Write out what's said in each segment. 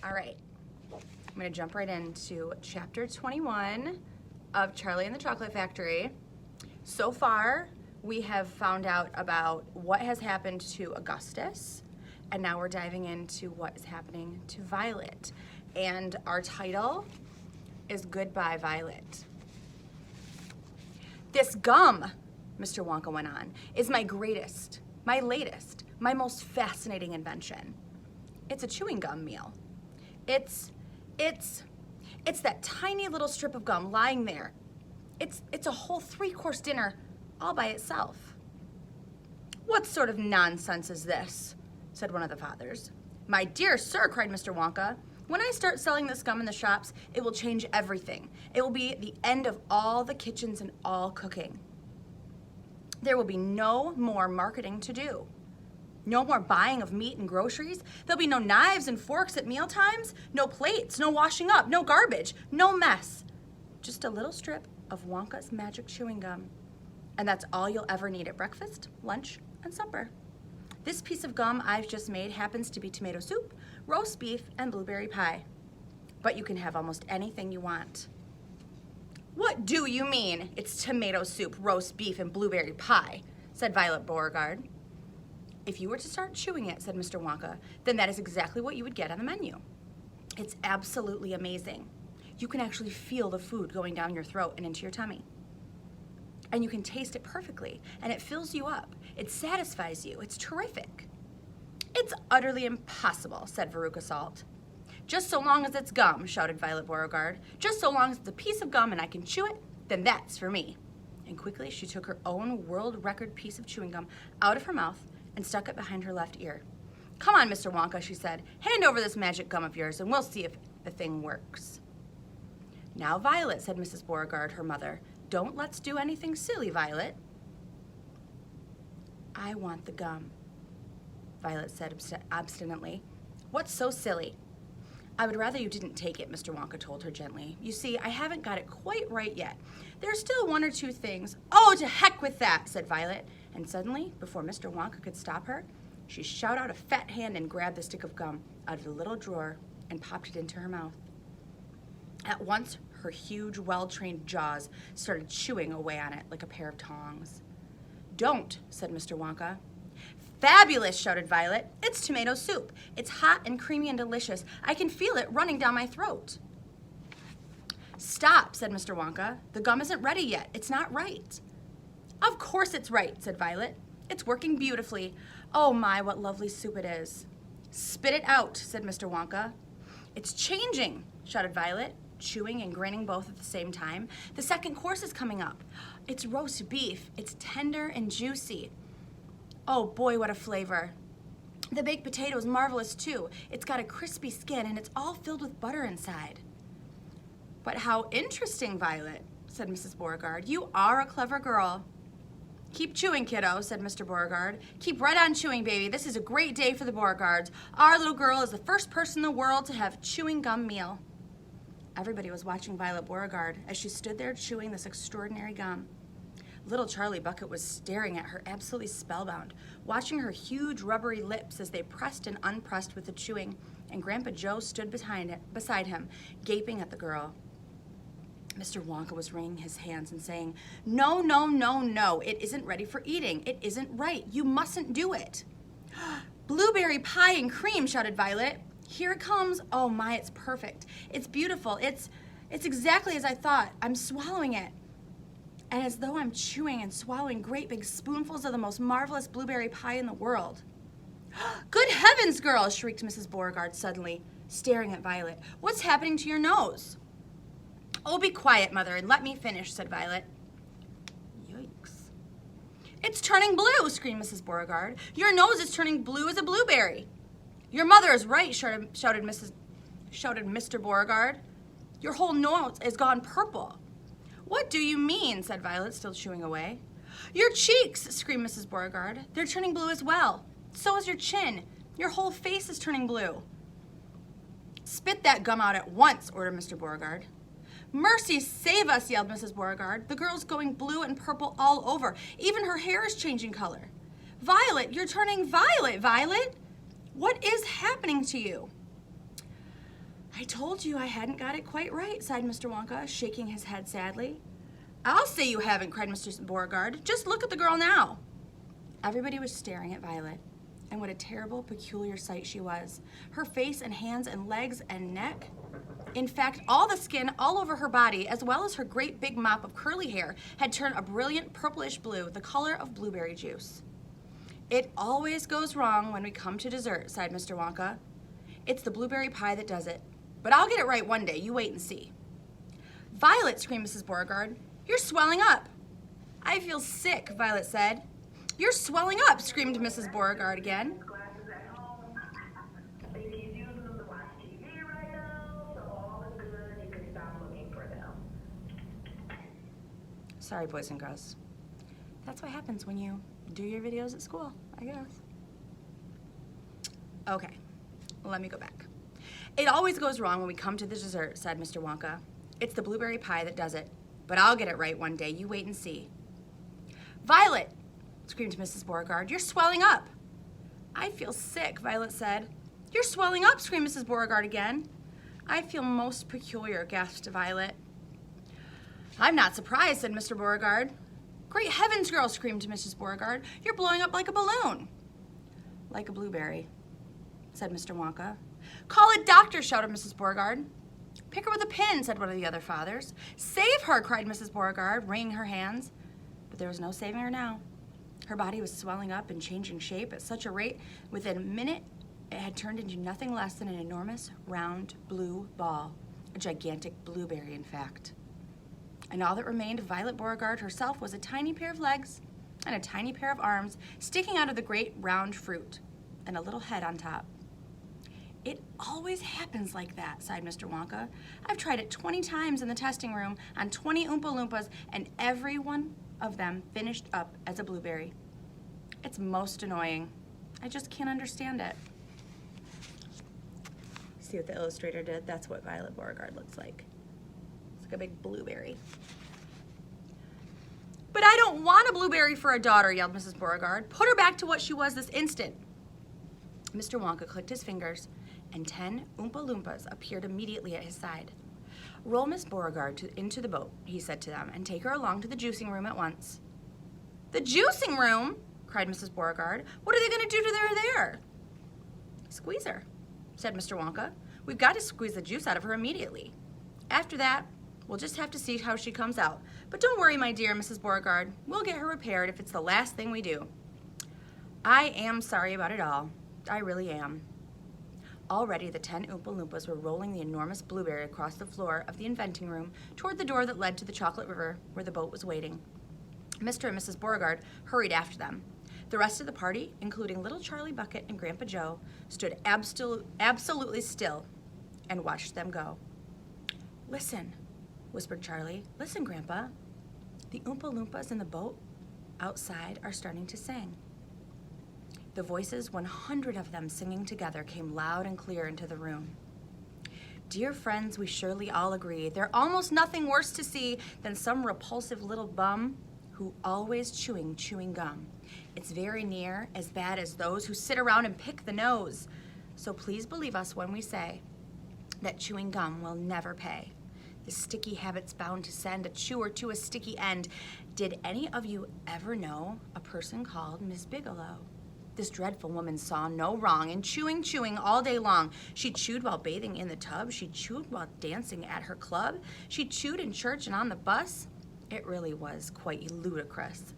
All right, I'm gonna jump right into chapter 21 of Charlie and the Chocolate Factory. So far, we have found out about what has happened to Augustus, and now we're diving into what is happening to Violet. And our title is Goodbye, Violet. This gum, Mr. Wonka went on, is my greatest, my latest, my most fascinating invention. It's a chewing gum meal. It's that tiny little strip of gum lying there. It's a whole 3-course dinner all by itself. What sort of nonsense is this? Said one of the fathers. My dear sir, cried Mr. Wonka, when I start selling this gum in the shops, it will change everything. It will be the end of all the kitchens and all cooking. There will be no more marketing to do. No more buying of meat and groceries. There'll be no knives and forks at mealtimes, no plates, no washing up, no garbage, no mess. Just a little strip of Wonka's magic chewing gum. And that's all you'll ever need at breakfast, lunch, and supper. This piece of gum I've just made happens to be tomato soup, roast beef, and blueberry pie. But you can have almost anything you want. What do you mean it's tomato soup, roast beef, and blueberry pie? Said Violet Beauregard. If you were to start chewing it, said Mr. Wonka, then that is exactly what you would get on the menu. It's absolutely amazing. You can actually feel the food going down your throat and into your tummy. And you can taste it perfectly, and it fills you up. It satisfies you. It's terrific. It's utterly impossible, said Veruca Salt. Just so long as it's gum, shouted Violet Beauregard. Just so long as it's a piece of gum and I can chew it, then that's for me. And quickly she took her own world record piece of chewing gum out of her mouth and stuck it behind her left ear. Come on, Mr. Wonka, she said. Hand over this magic gum of yours and we'll see if the thing works. Now, Violet, said Mrs. Beauregard, her mother, don't let's do anything silly, Violet. I want the gum, Violet said obstinately. What's so silly? I would rather you didn't take it, Mr. Wonka told her gently. You see, I haven't got it quite right yet. There's still 1 or 2 things. Oh, to heck with that, said Violet. And suddenly, before Mr. Wonka could stop her, she shot out a fat hand and grabbed the stick of gum out of the little drawer and popped it into her mouth. At once, her huge, well-trained jaws started chewing away on it like a pair of tongs. Don't, said Mr. Wonka. Fabulous, shouted Violet. It's tomato soup. It's hot and creamy and delicious. I can feel it running down my throat. Stop, said Mr. Wonka. The gum isn't ready yet. It's not right. Of course it's right, said Violet. It's working beautifully. Oh my, what lovely soup it is. Spit it out, said Mr. Wonka. It's changing, shouted Violet, chewing and grinning both at the same time. The second course is coming up. It's roast beef. It's tender and juicy. Oh boy, what a flavor. The baked potato is marvelous too. It's got a crispy skin and it's all filled with butter inside. But how interesting, Violet, said Mrs. Beauregard. You are a clever girl. Keep chewing, kiddo, said Mr. Beauregard. Keep right on chewing, baby. This is a great day for the Beauregards. Our little girl is the first person in the world to have chewing gum meal. Everybody was watching Violet Beauregard as she stood there chewing this extraordinary gum. Little Charlie Bucket was staring at her absolutely spellbound, watching her huge rubbery lips as they pressed and unpressed with the chewing, and Grandpa Joe stood beside him, gaping at the girl. Mr. Wonka was wringing his hands and saying, No, no, no, no, it isn't ready for eating. It isn't right. You mustn't do it. Blueberry pie and cream, shouted Violet. Here it comes. Oh my, it's perfect. It's beautiful. It's exactly as I thought. I'm swallowing it. And as though I'm chewing and swallowing great big spoonfuls of the most marvelous blueberry pie in the world. Good heavens, girl, shrieked Mrs. Beauregard suddenly, staring at Violet. What's happening to your nose? Oh, be quiet, Mother, and let me finish, said Violet. Yikes. It's turning blue, screamed Mrs. Beauregard. Your nose is turning blue as a blueberry. Your mother is right, shouted Mr. Beauregard. Your whole nose is gone purple. What do you mean, said Violet, still chewing away. Your cheeks, screamed Mrs. Beauregard. They're turning blue as well. So is your chin. Your whole face is turning blue. Spit that gum out at once, ordered Mr. Beauregard. Mercy save us, yelled Mrs. Beauregard. The girl's going blue and purple all over. Even her hair is changing color. Violet, you're turning violet, Violet. What is happening to you? I told you I hadn't got it quite right, sighed Mr. Wonka, shaking his head sadly. I'll say you haven't, cried Mr. Beauregard. Just look at the girl now. Everybody was staring at Violet, and what a terrible, peculiar sight she was. Her face and hands and legs and neck. In fact, all the skin all over her body, as well as her great big mop of curly hair, had turned a brilliant purplish blue, the color of blueberry juice. It always goes wrong when we come to dessert, sighed Mr. Wonka. It's the blueberry pie that does it. But I'll get it right one day. You wait and see. Violet, screamed Mrs. Beauregard. You're swelling up. I feel sick, Violet said. You're swelling up, screamed Mrs. Beauregard again. Sorry, boys and girls. That's what happens when you do your videos at school, I guess. Okay, let me go back. It always goes wrong when we come to the dessert, said Mr. Wonka. It's the blueberry pie that does it. But I'll get it right one day. You wait and see. Violet, screamed Mrs. Beauregard, you're swelling up. I feel sick, Violet said. You're swelling up, screamed Mrs. Beauregard again. I feel most peculiar, gasped Violet. I'm not surprised, said Mr. Beauregard. Great heavens, girl, screamed Mrs. Beauregard. You're blowing up like a balloon. Like a blueberry, said Mr. Wonka. Call a doctor, shouted Mrs. Beauregard. Pick her with a pin, said one of the other fathers. Save her, cried Mrs. Beauregard, wringing her hands. But there was no saving her now. Her body was swelling up and changing shape at such a rate, within a minute, it had turned into nothing less than an enormous, round, blue ball. A gigantic blueberry, in fact. And all that remained of Violet Beauregard herself was a tiny pair of legs and a tiny pair of arms sticking out of the great round fruit, and a little head on top. It always happens like that, sighed Mr. Wonka. I've tried it 20 times in the testing room on 20 Oompa Loompas, and every one of them finished up as a blueberry. It's most annoying. I just can't understand it. See what the illustrator did? That's what Violet Beauregard looks like. It's like a big blueberry. But I don't want a blueberry for a daughter, yelled Mrs. Beauregard. Put her back to what she was this instant. Mr. Wonka clicked his fingers, and 10 Oompa Loompas appeared immediately at his side. Roll Miss Beauregard into the boat, he said to them, and take her along to the juicing room at once. The juicing room? Cried Mrs. Beauregard. What are they going to do to her there? Squeeze her, said Mr. Wonka. We've got to squeeze the juice out of her immediately. After that, we'll just have to see how she comes out. But don't worry, my dear Mrs. Beauregard. We'll get her repaired if it's the last thing we do. I am sorry about it all. I really am. Already the 10 Oompa Loompas were rolling the enormous blueberry across the floor of the inventing room toward the door that led to the chocolate river where the boat was waiting. Mr. and Mrs. Beauregard hurried after them. The rest of the party, including little Charlie Bucket and Grandpa Joe, stood absolutely still and watched them go. Listen, whispered Charlie. Listen, Grandpa. The Oompa Loompas in the boat outside are starting to sing. The voices, 100 of them singing together, came loud and clear into the room. Dear friends, we surely all agree there's almost nothing worse to see than some repulsive little bum who always chewing gum. It's very near as bad as those who sit around and pick the nose. So please believe us when we say that chewing gum will never pay. The sticky habit's bound to send a chewer to a sticky end. Did any of you ever know a person called Miss Bigelow? This dreadful woman saw no wrong in chewing all day long. She chewed while bathing in the tub. She chewed while dancing at her club. She chewed in church and on the bus. It really was quite ludicrous.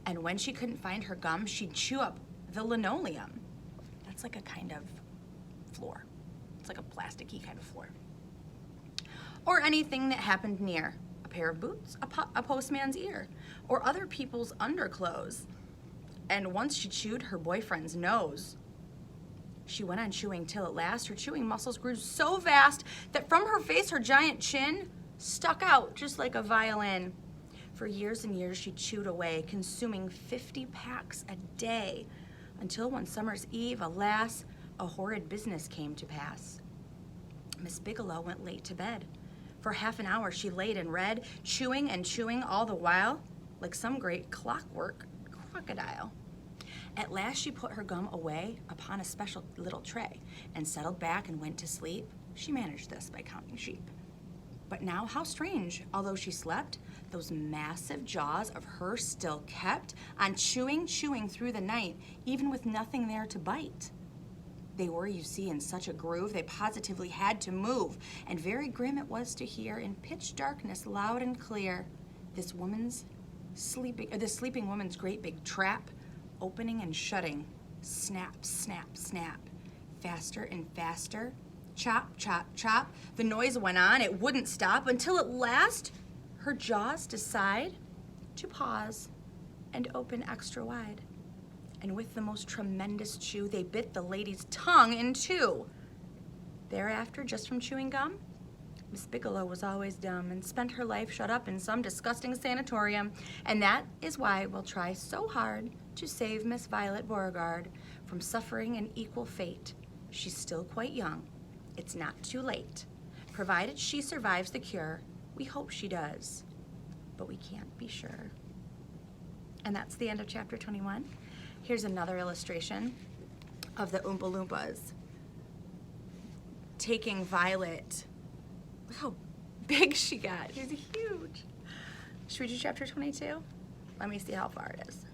And when she couldn't find her gum, she'd chew up the linoleum. That's like a kind of floor. It's like a plasticky kind of floor. Or anything that happened near. A pair of boots, a postman's ear, or other people's underclothes. And once she chewed her boyfriend's nose. She went on chewing till at last her chewing muscles grew so vast that from her face her giant chin stuck out just like a violin. For years and years she chewed away, consuming 50 packs a day, until one summer's eve, alas, a horrid business came to pass. Miss Bigelow went late to bed. For half an hour she laid and read, chewing and chewing all the while, like some great clockwork crocodile. At last she put her gum away upon a special little tray and settled back and went to sleep, She managed this by counting sheep. But now, how strange, although she slept, those massive jaws of her still kept on chewing through the night, even with nothing there to bite. They were, you see, in such a groove, they positively had to move, and very grim it was to hear, in pitch darkness, loud and clear, this sleeping woman's great big trap, opening and shutting, snap, snap, snap, faster and faster, chop, chop, chop. The noise went on, it wouldn't stop, until at last, her jaws decide to pause and open extra wide. And with the most tremendous chew, they bit the lady's tongue in two. Thereafter, just from chewing gum, Miss Bigelow was always dumb and spent her life shut up in some disgusting sanatorium. And that is why we'll try so hard to save Miss Violet Beauregard from suffering an equal fate. She's still quite young. It's not too late. Provided she survives the cure, we hope she does, but we can't be sure. And that's the end of chapter 21. Here's another illustration of the Oompa Loompas taking Violet. Look how big she got. She's huge. Should we do chapter 22? Let me see how far it is.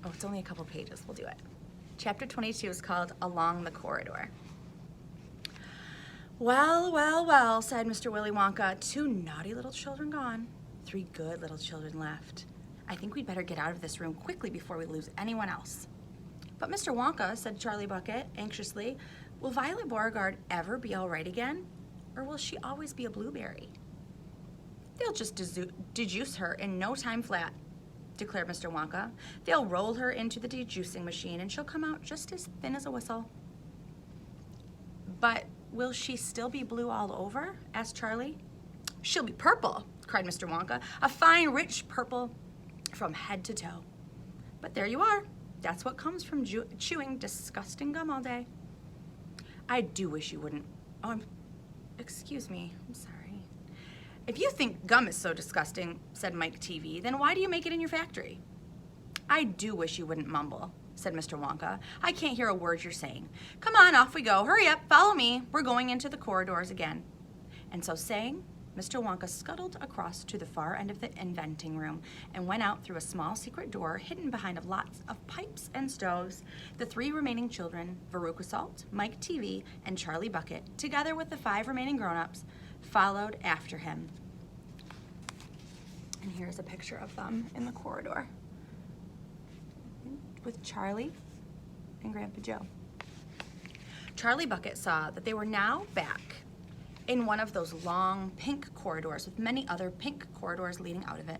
Oh, it's only a couple pages. We'll do it. Chapter 22 is called Along the Corridor. Well, well, well, sighed Mr. Willy Wonka. 2 naughty little children gone. 3 good little children left. I think we'd better get out of this room quickly before we lose anyone else. But Mr. Wonka, said Charlie Bucket anxiously, will Violet Beauregard ever be all right again? Or will she always be a blueberry? They'll just dejuice her in no time flat, declared Mr. Wonka. They'll roll her into the dejuicing machine and she'll come out just as thin as a whistle. But will she still be blue all over? Asked Charlie. She'll be purple, cried Mr. Wonka. A fine, rich purple from head to toe. But there you are. That's what comes from chewing disgusting gum all day. I do wish you wouldn't. Oh, excuse me. I'm sorry. If you think gum is so disgusting, said Mike TV, then why do you make it in your factory? I do wish you wouldn't mumble, said Mr. Wonka. I can't hear a word you're saying. Come on, off we go. Hurry up, follow me. We're going into the corridors again. And so saying, Mr. Wonka scuttled across to the far end of the inventing room and went out through a small secret door hidden behind lots of pipes and stoves. The 3 remaining children, Veruca Salt, Mike TV, and Charlie Bucket, together with the 5 remaining grown-ups, followed after him. And here's a picture of them in the corridor with Charlie and Grandpa Joe. Charlie Bucket saw that they were now back in one of those long pink corridors with many other pink corridors leading out of it.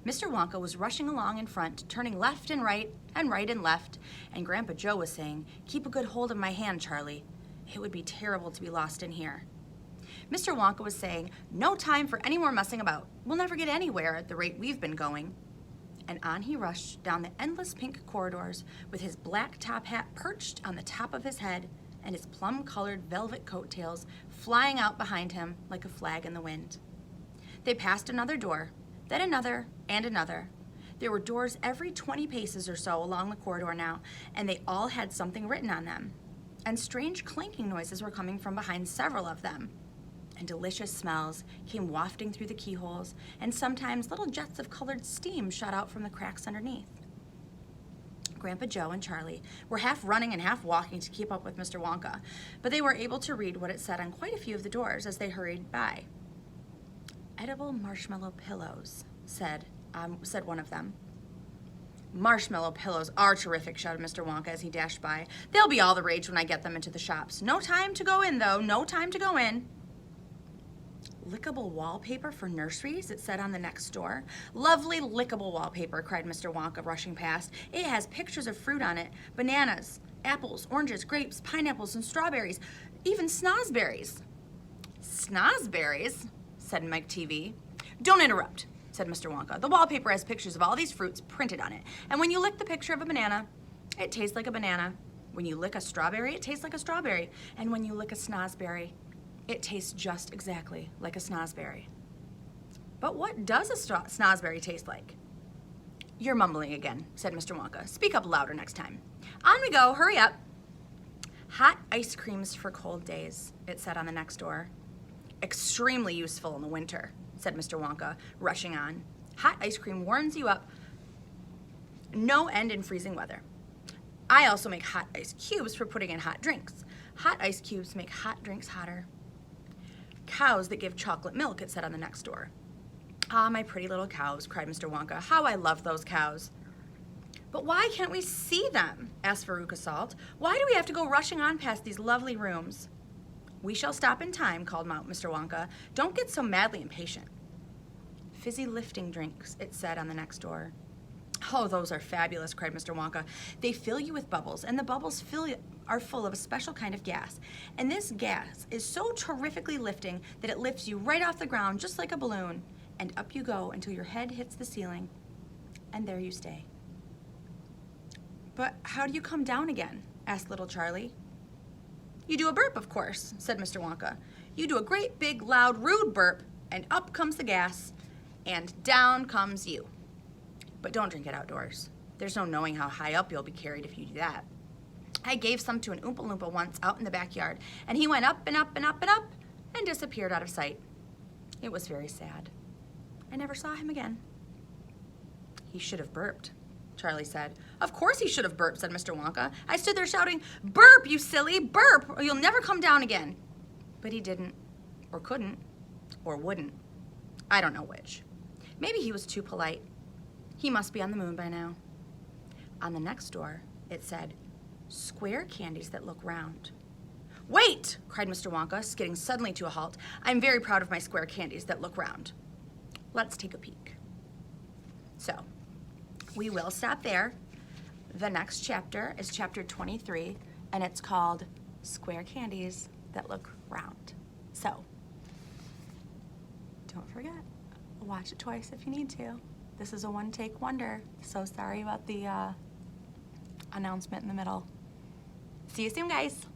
Mr. Wonka was rushing along in front, turning left and right and left, and Grandpa Joe was saying, "Keep a good hold of my hand, Charlie. It would be terrible to be lost in here." Mr. Wonka was saying, "No time for any more messing about. We'll never get anywhere at the rate we've been going." And on he rushed down the endless pink corridors with his black top hat perched on the top of his head and his plum-colored velvet coattails flying out behind him like a flag in the wind. They passed another door, then another and another. There were doors every 20 paces or so along the corridor now, and they all had something written on them. And strange clanking noises were coming from behind several of them. And delicious smells came wafting through the keyholes, and sometimes little jets of colored steam shot out from the cracks underneath. Grandpa Joe and Charlie were half running and half walking to keep up with Mr. Wonka, but they were able to read what it said on quite a few of the doors as they hurried by. "Edible marshmallow pillows," said one of them. "Marshmallow pillows are terrific," shouted Mr. Wonka as he dashed by. "They'll be all the rage when I get them into the shops. No time to go in, though. No time to go in." "Lickable wallpaper for nurseries," it said on the next door. "Lovely lickable wallpaper," cried Mr. Wonka, rushing past. "It has pictures of fruit on it. Bananas, apples, oranges, grapes, pineapples, and strawberries. Even snozberries." "Snozberries?" said Mike TV. "Don't interrupt," said Mr. Wonka. "The wallpaper has pictures of all these fruits printed on it. And when you lick the picture of a banana, it tastes like a banana. When you lick a strawberry, it tastes like a strawberry. And when you lick a snozberry, it tastes just exactly like a snozberry." "But what does a snozberry taste like?" "You're mumbling again," said Mr. Wonka. "Speak up louder next time. On we go, hurry up." Hot ice creams for cold days, it said on the next door. Extremely useful in the winter, said Mr. Wonka, rushing on. Hot ice cream warms you up no end in freezing weather. I also make hot ice cubes for putting in hot drinks. Hot ice cubes make hot drinks hotter. Cows that give chocolate milk, it said on the next door. Ah, my pretty little cows, cried Mr. Wonka. How I love those cows. But why can't we see them? Asked Veruca Salt. Why do we have to go rushing on past these lovely rooms? We shall stop in time, called out Mr. Wonka. Don't get so madly impatient. Fizzy lifting drinks, it said on the next door. Oh, those are fabulous, cried Mr. Wonka. They fill you with bubbles, and the bubbles are full of a special kind of gas. And this gas is so terrifically lifting that it lifts you right off the ground just like a balloon. And up you go until your head hits the ceiling. And there you stay. But how do you come down again? Asked little Charlie. You do a burp, of course, said Mr. Wonka. You do a great, big, loud, rude burp, and up comes the gas, and down comes you. But don't drink it outdoors. There's no knowing how high up you'll be carried if you do that. I gave some to an Oompa Loompa once out in the backyard, and he went up and up and up and up and disappeared out of sight. It was very sad. I never saw him again. He should have burped, Charlie said. Of course he should have burped, said Mr. Wonka. I stood there shouting, burp, you silly, burp, or you'll never come down again. But he didn't, or couldn't, or wouldn't. I don't know which. Maybe he was too polite. He must be on the moon by now. On the next door, it said, square candies that look round. Wait, cried Mr. Wonka, skidding suddenly to a halt. I'm very proud of my square candies that look round. Let's take a peek. So, we will stop there. The next chapter is chapter 23, and it's called Square Candies That Look Round. So, don't forget, watch it twice if you need to. This is a one-take wonder. So sorry about the announcement in the middle. See you soon, guys.